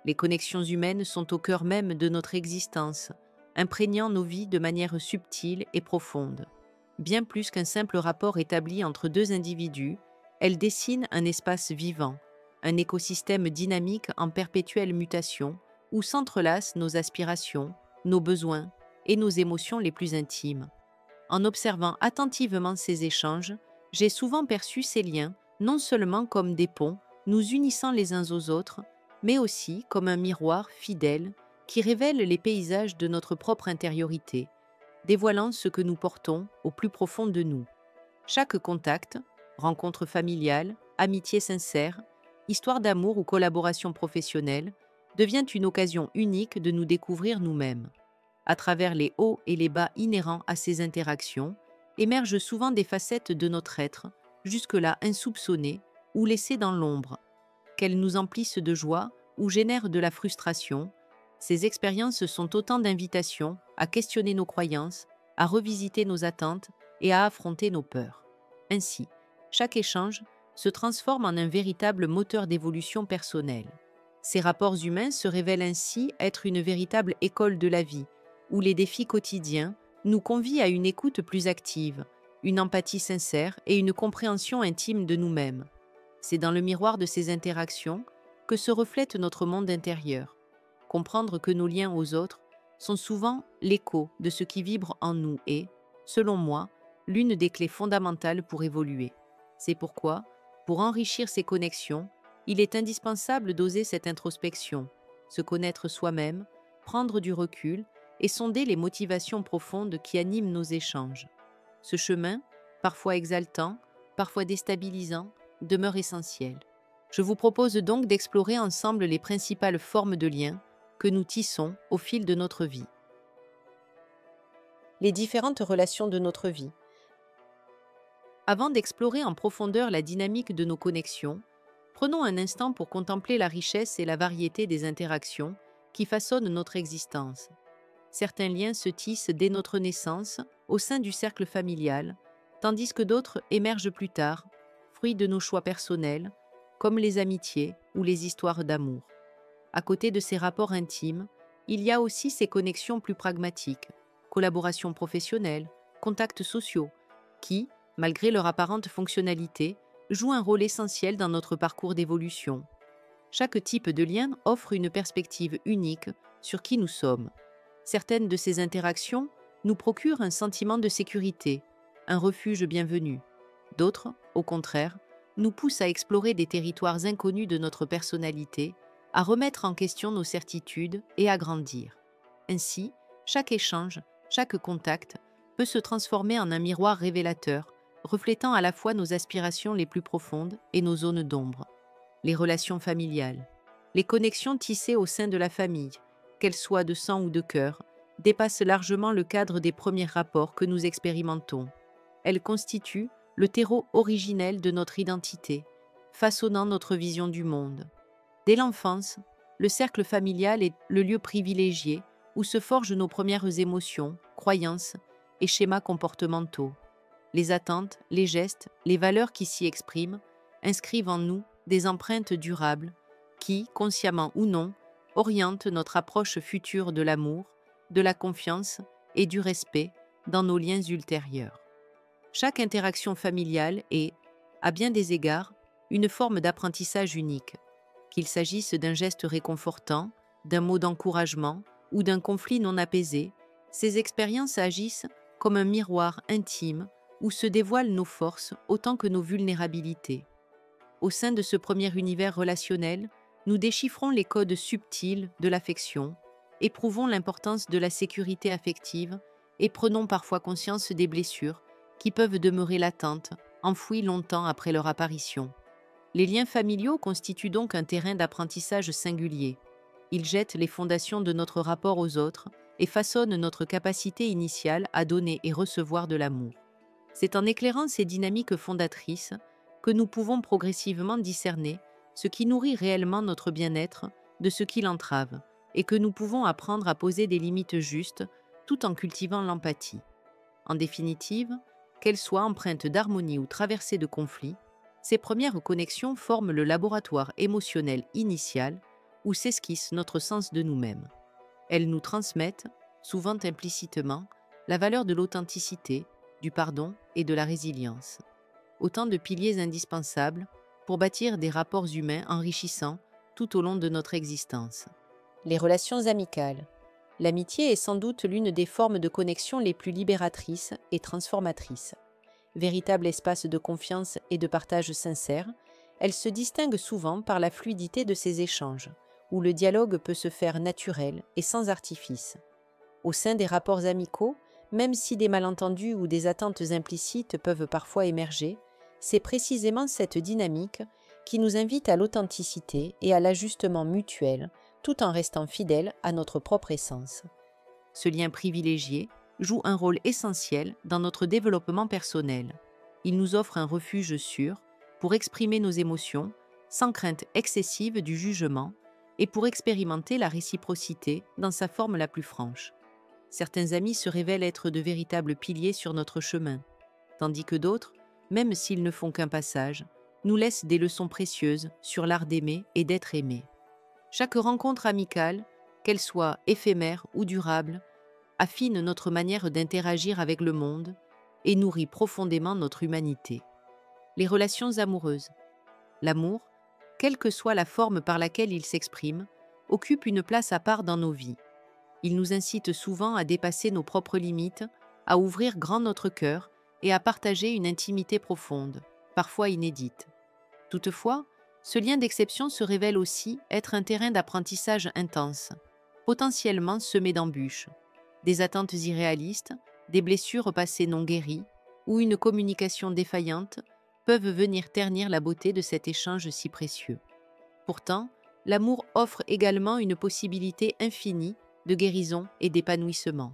Les connexions humaines sont au cœur même de notre existence, imprégnant nos vies de manière subtile et profonde. Bien plus qu'un simple rapport établi entre deux individus, elles dessinent un espace vivant, un écosystème dynamique en perpétuelle mutation, où s'entrelacent nos aspirations, nos besoins et nos émotions les plus intimes. En observant attentivement ces échanges, j'ai souvent perçu ces liens non seulement comme des ponts nous unissant les uns aux autres, mais aussi comme un miroir fidèle qui révèle les paysages de notre propre intériorité, dévoilant ce que nous portons au plus profond de nous. Chaque contact, rencontre familiale, amitié sincère, histoire d'amour ou collaboration professionnelle, devient une occasion unique de nous découvrir nous-mêmes. À travers les hauts et les bas inhérents à ces interactions, émergent souvent des facettes de notre être, jusque-là insoupçonnées ou laissées dans l'ombre. Qu'elles nous emplissent de joie ou génèrent de la frustration, ces expériences sont autant d'invitations à questionner nos croyances, à revisiter nos attentes et à affronter nos peurs. Ainsi, chaque échange se transforme en un véritable moteur d'évolution personnelle. Ces rapports humains se révèlent ainsi être une véritable école de la vie, où les défis quotidiens nous convient à une écoute plus active, une empathie sincère et une compréhension intime de nous-mêmes. C'est dans le miroir de ces interactions que se reflète notre monde intérieur. Comprendre que nos liens aux autres sont souvent l'écho de ce qui vibre en nous est, selon moi, l'une des clés fondamentales pour évoluer. C'est pourquoi, pour enrichir ces connexions, il est indispensable d'oser cette introspection, se connaître soi-même, prendre du recul et sonder les motivations profondes qui animent nos échanges. Ce chemin, parfois exaltant, parfois déstabilisant, demeure essentiel. Je vous propose donc d'explorer ensemble les principales formes de liens que nous tissons au fil de notre vie. Les différentes relations de notre vie. Avant d'explorer en profondeur la dynamique de nos connexions, prenons un instant pour contempler la richesse et la variété des interactions qui façonnent notre existence. Certains liens se tissent dès notre naissance au sein du cercle familial, tandis que d'autres émergent plus tard, fruits de nos choix personnels, comme les amitiés ou les histoires d'amour. À côté de ces rapports intimes, il y a aussi ces connexions plus pragmatiques, collaborations professionnelles, contacts sociaux, qui, malgré leur apparente fonctionnalité, jouent un rôle essentiel dans notre parcours d'évolution. Chaque type de lien offre une perspective unique sur qui nous sommes. Certaines de ces interactions nous procurent un sentiment de sécurité, un refuge bienvenu. D'autres, au contraire, nous poussent à explorer des territoires inconnus de notre personnalité, à remettre en question nos certitudes et à grandir. Ainsi, chaque échange, chaque contact peut se transformer en un miroir révélateur, reflétant à la fois nos aspirations les plus profondes et nos zones d'ombre. Les relations familiales. Les connexions tissées au sein de la famille, qu'elles soient de sang ou de cœur, dépassent largement le cadre des premiers rapports que nous expérimentons. Elles constituent le terreau originel de notre identité, façonnant notre vision du monde. Dès l'enfance, le cercle familial est le lieu privilégié où se forgent nos premières émotions, croyances et schémas comportementaux. Les attentes, les gestes, les valeurs qui s'y expriment inscrivent en nous des empreintes durables qui, consciemment ou non, orientent notre approche future de l'amour, de la confiance et du respect dans nos liens ultérieurs. Chaque interaction familiale est, à bien des égards, une forme d'apprentissage unique, qu'il s'agisse d'un geste réconfortant, d'un mot d'encouragement ou d'un conflit non apaisé. Ces expériences agissent comme un miroir intime où se dévoilent nos forces autant que nos vulnérabilités. Au sein de ce premier univers relationnel, nous déchiffrons les codes subtils de l'affection, éprouvons l'importance de la sécurité affective et prenons parfois conscience des blessures qui peuvent demeurer latentes, enfouies longtemps après leur apparition. Les liens familiaux constituent donc un terrain d'apprentissage singulier. Ils jettent les fondations de notre rapport aux autres et façonnent notre capacité initiale à donner et recevoir de l'amour. C'est en éclairant ces dynamiques fondatrices que nous pouvons progressivement discerner ce qui nourrit réellement notre bien-être de ce qui l'entrave, et que nous pouvons apprendre à poser des limites justes tout en cultivant l'empathie. En définitive, qu'elles soient empreintes d'harmonie ou traversées de conflits, ces premières connexions forment le laboratoire émotionnel initial où s'esquisse notre sens de nous-mêmes. Elles nous transmettent, souvent implicitement, la valeur de l'authenticité, du pardon et de la résilience. Autant de piliers indispensables pour bâtir des rapports humains enrichissants tout au long de notre existence. Les relations amicales. L'amitié est sans doute l'une des formes de connexion les plus libératrices et transformatrices. Véritable espace de confiance et de partage sincère, elle se distingue souvent par la fluidité de ses échanges, où le dialogue peut se faire naturel et sans artifice. Au sein des rapports amicaux, même si des malentendus ou des attentes implicites peuvent parfois émerger, c'est précisément cette dynamique qui nous invite à l'authenticité et à l'ajustement mutuel, tout en restant fidèles à notre propre essence. Ce lien privilégié joue un rôle essentiel dans notre développement personnel. Il nous offre un refuge sûr pour exprimer nos émotions, sans crainte excessive du jugement, et pour expérimenter la réciprocité dans sa forme la plus franche. Certains amis se révèlent être de véritables piliers sur notre chemin, tandis que d'autres, même s'ils ne font qu'un passage, nous laissent des leçons précieuses sur l'art d'aimer et d'être aimé. Chaque rencontre amicale, qu'elle soit éphémère ou durable, affine notre manière d'interagir avec le monde et nourrit profondément notre humanité. Les relations amoureuses. L'amour, quelle que soit la forme par laquelle il s'exprime, occupe une place à part dans nos vies. Il nous incite souvent à dépasser nos propres limites, à ouvrir grand notre cœur et à partager une intimité profonde, parfois inédite. Toutefois, ce lien d'exception se révèle aussi être un terrain d'apprentissage intense, potentiellement semé d'embûches, des attentes irréalistes, des blessures passées non guéries ou une communication défaillante peuvent venir ternir la beauté de cet échange si précieux. Pourtant, l'amour offre également une possibilité infinie de guérison et d'épanouissement.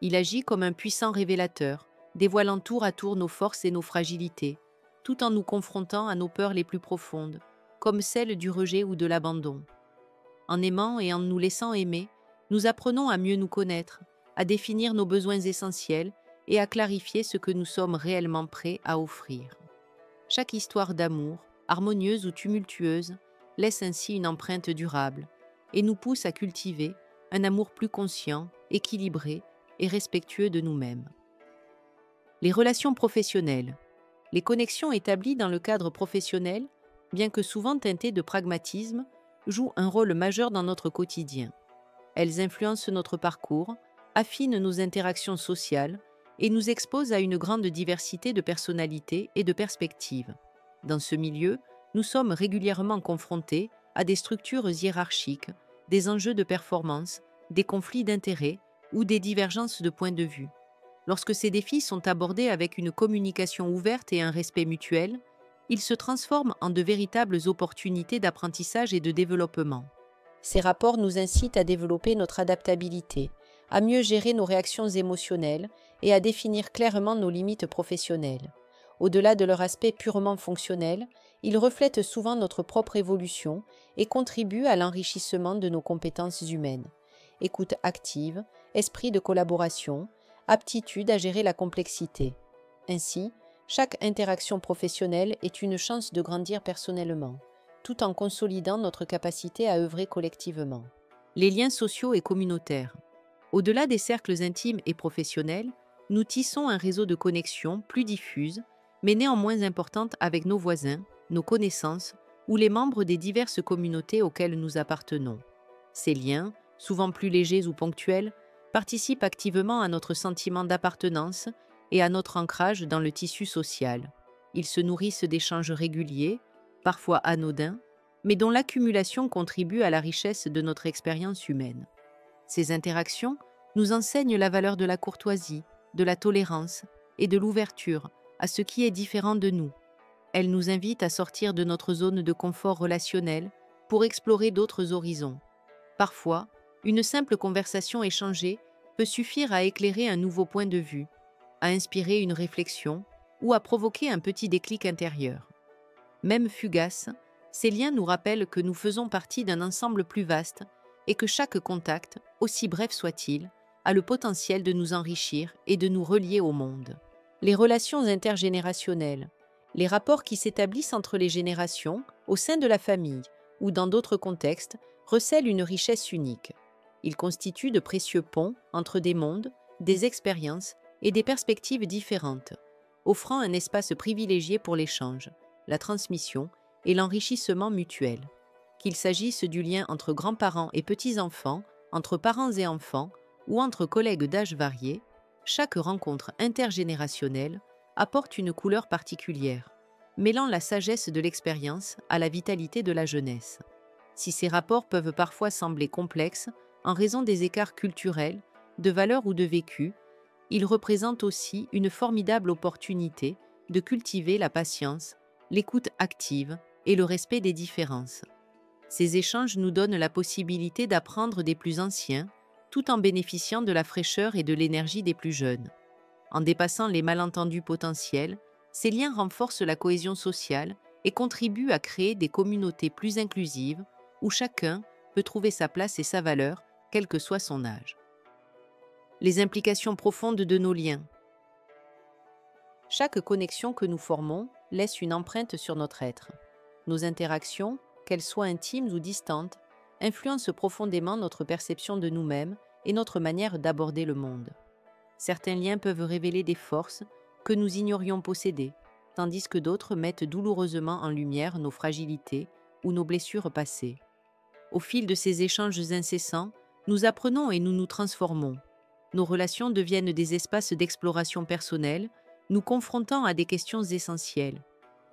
Il agit comme un puissant révélateur, dévoilant tour à tour nos forces et nos fragilités, tout en nous confrontant à nos peurs les plus profondes, comme celles du rejet ou de l'abandon. En aimant et en nous laissant aimer, nous apprenons à mieux nous connaître, à définir nos besoins essentiels et à clarifier ce que nous sommes réellement prêts à offrir. Chaque histoire d'amour, harmonieuse ou tumultueuse, laisse ainsi une empreinte durable et nous pousse à cultiver un amour plus conscient, équilibré et respectueux de nous-mêmes. Les relations professionnelles. Les connexions établies dans le cadre professionnel, bien que souvent teintées de pragmatisme, jouent un rôle majeur dans notre quotidien. Elles influencent notre parcours, affinent nos interactions sociales et nous exposent à une grande diversité de personnalités et de perspectives. Dans ce milieu, nous sommes régulièrement confrontés à des structures hiérarchiques, des enjeux de performance, des conflits d'intérêts ou des divergences de points de vue. Lorsque ces défis sont abordés avec une communication ouverte et un respect mutuel, ils se transforment en de véritables opportunités d'apprentissage et de développement. Ces rapports nous incitent à développer notre adaptabilité, à mieux gérer nos réactions émotionnelles et à définir clairement nos limites professionnelles. Au-delà de leur aspect purement fonctionnel, ils reflètent souvent notre propre évolution et contribuent à l'enrichissement de nos compétences humaines. Écoute active, esprit de collaboration, aptitude à gérer la complexité. Ainsi, chaque interaction professionnelle est une chance de grandir personnellement, tout en consolidant notre capacité à œuvrer collectivement. Les liens sociaux et communautaires. Au-delà des cercles intimes et professionnels, nous tissons un réseau de connexions plus diffuses, mais néanmoins importantes avec nos voisins, nos connaissances ou les membres des diverses communautés auxquelles nous appartenons. Ces liens, souvent plus légers ou ponctuels, participent activement à notre sentiment d'appartenance et à notre ancrage dans le tissu social. Ils se nourrissent d'échanges réguliers, parfois anodins, mais dont l'accumulation contribue à la richesse de notre expérience humaine. Ces interactions nous enseignent la valeur de la courtoisie, de la tolérance et de l'ouverture à ce qui est différent de nous. Elles nous invitent à sortir de notre zone de confort relationnel pour explorer d'autres horizons. Parfois, une simple conversation échangée peut suffire à éclairer un nouveau point de vue, à inspirer une réflexion ou à provoquer un petit déclic intérieur. Même fugaces, ces liens nous rappellent que nous faisons partie d'un ensemble plus vaste et que chaque contact, aussi bref soit-il, a le potentiel de nous enrichir et de nous relier au monde. Les relations intergénérationnelles, les rapports qui s'établissent entre les générations, au sein de la famille ou dans d'autres contextes, recèlent une richesse unique. Ils constituent de précieux ponts entre des mondes, des expériences et des perspectives différentes, offrant un espace privilégié pour l'échange, la transmission et l'enrichissement mutuel. Qu'il s'agisse du lien entre grands-parents et petits-enfants, entre parents et enfants, ou entre collègues d'âge variés, chaque rencontre intergénérationnelle apporte une couleur particulière, mêlant la sagesse de l'expérience à la vitalité de la jeunesse. Si ces rapports peuvent parfois sembler complexes en raison des écarts culturels, de valeurs ou de vécu, ils représentent aussi une formidable opportunité de cultiver la patience, l'écoute active et le respect des différences. Ces échanges nous donnent la possibilité d'apprendre des plus anciens, tout en bénéficiant de la fraîcheur et de l'énergie des plus jeunes. En dépassant les malentendus potentiels, ces liens renforcent la cohésion sociale et contribuent à créer des communautés plus inclusives où chacun peut trouver sa place et sa valeur, quel que soit son âge. Les implications profondes de nos liens. Chaque connexion que nous formons laisse une empreinte sur notre être. Nos interactions, qu'elles soient intimes ou distantes, influencent profondément notre perception de nous-mêmes et notre manière d'aborder le monde. Certains liens peuvent révéler des forces que nous ignorions posséder, tandis que d'autres mettent douloureusement en lumière nos fragilités ou nos blessures passées. Au fil de ces échanges incessants, nous apprenons et nous nous transformons. Nos relations deviennent des espaces d'exploration personnelle, nous confrontant à des questions essentielles.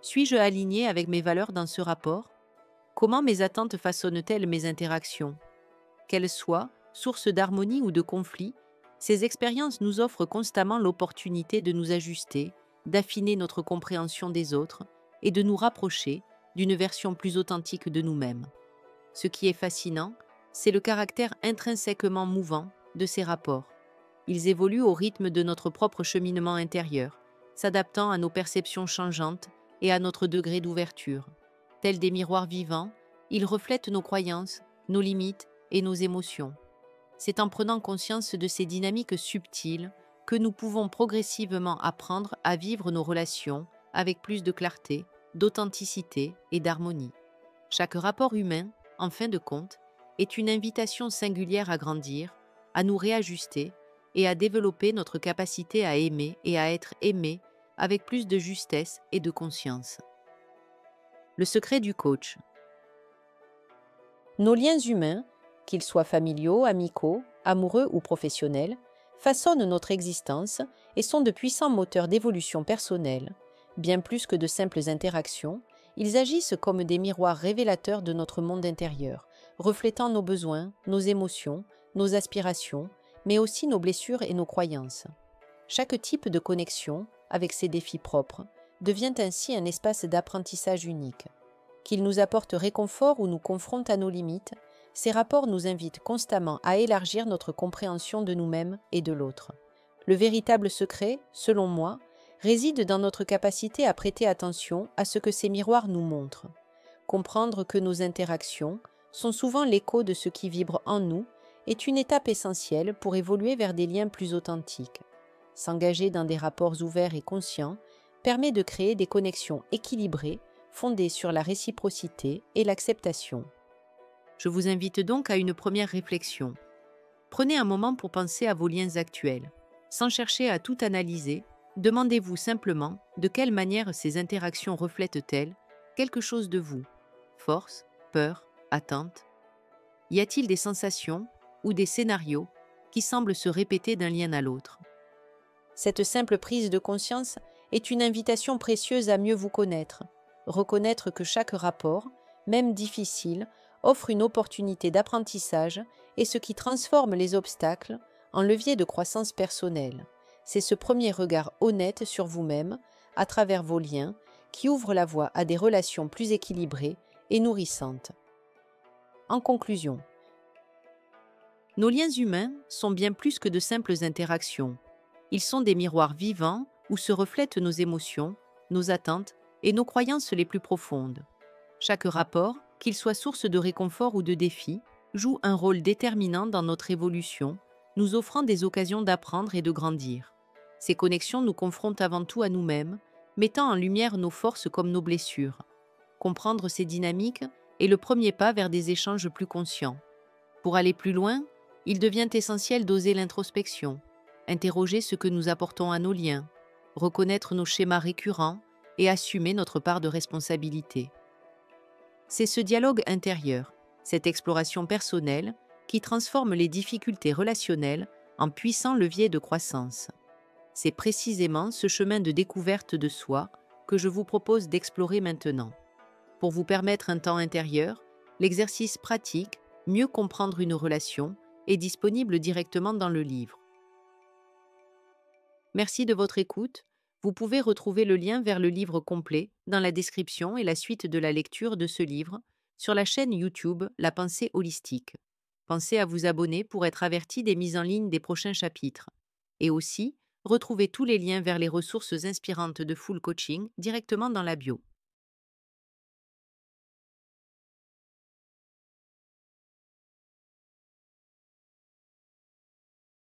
Suis-je aligné avec mes valeurs dans ce rapport? Comment mes attentes façonnent-elles mes interactions? Qu'elles soient source d'harmonie ou de conflit, ces expériences nous offrent constamment l'opportunité de nous ajuster, d'affiner notre compréhension des autres et de nous rapprocher d'une version plus authentique de nous-mêmes. Ce qui est fascinant, c'est le caractère intrinsèquement mouvant de ces rapports. Ils évoluent au rythme de notre propre cheminement intérieur, s'adaptant à nos perceptions changeantes et à notre degré d'ouverture. Tels des miroirs vivants, ils reflètent nos croyances, nos limites et nos émotions. C'est en prenant conscience de ces dynamiques subtiles que nous pouvons progressivement apprendre à vivre nos relations avec plus de clarté, d'authenticité et d'harmonie. Chaque rapport humain, en fin de compte, est une invitation singulière à grandir, à nous réajuster et à développer notre capacité à aimer et à être aimé avec plus de justesse et de conscience. Le secret du coach. Nos liens humains, qu'ils soient familiaux, amicaux, amoureux ou professionnels, façonnent notre existence et sont de puissants moteurs d'évolution personnelle. Bien plus que de simples interactions, ils agissent comme des miroirs révélateurs de notre monde intérieur, reflétant nos besoins, nos émotions, nos aspirations, mais aussi nos blessures et nos croyances. Chaque type de connexion, avec ses défis propres, devient ainsi un espace d'apprentissage unique. Qu'ils nous apportent réconfort ou nous confrontent à nos limites, ces rapports nous invitent constamment à élargir notre compréhension de nous-mêmes et de l'autre. Le véritable secret, selon moi, réside dans notre capacité à prêter attention à ce que ces miroirs nous montrent. Comprendre que nos interactions sont souvent l'écho de ce qui vibre en nous est une étape essentielle pour évoluer vers des liens plus authentiques. S'engager dans des rapports ouverts et conscients permet de créer des connexions équilibrées, fondées sur la réciprocité et l'acceptation. Je vous invite donc à une première réflexion. Prenez un moment pour penser à vos liens actuels. Sans chercher à tout analyser, demandez-vous simplement de quelle manière ces interactions reflètent-elles quelque chose de vous. Force, peur, attente. Y a-t-il des sensations ou des scénarios qui semblent se répéter d'un lien à l'autre? Cette simple prise de conscience est une invitation précieuse à mieux vous connaître. Reconnaître que chaque rapport, même difficile, offre une opportunité d'apprentissage et ce qui transforme les obstacles en levier de croissance personnelle. C'est ce premier regard honnête sur vous-même, à travers vos liens, qui ouvre la voie à des relations plus équilibrées et nourrissantes. En conclusion, nos liens humains sont bien plus que de simples interactions. Ils sont des miroirs vivants où se reflètent nos émotions, nos attentes et nos croyances les plus profondes. Chaque rapport, qu'il soit source de réconfort ou de défi, joue un rôle déterminant dans notre évolution, nous offrant des occasions d'apprendre et de grandir. Ces connexions nous confrontent avant tout à nous-mêmes, mettant en lumière nos forces comme nos blessures. Comprendre ces dynamiques est le premier pas vers des échanges plus conscients. Pour aller plus loin, il devient essentiel d'oser l'introspection, interroger ce que nous apportons à nos liens, reconnaître nos schémas récurrents et assumer notre part de responsabilité. C'est ce dialogue intérieur, cette exploration personnelle, qui transforme les difficultés relationnelles en puissants leviers de croissance. C'est précisément ce chemin de découverte de soi que je vous propose d'explorer maintenant. Pour vous permettre un temps intérieur, l'exercice pratique Mieux comprendre une relation est disponible directement dans le livre. Merci de votre écoute. Vous pouvez retrouver le lien vers le livre complet dans la description et la suite de la lecture de ce livre sur la chaîne YouTube La Pensée Holistique. Pensez à vous abonner pour être averti des mises en ligne des prochains chapitres. Et aussi, retrouvez tous les liens vers les ressources inspirantes de Full Coaching directement dans la bio.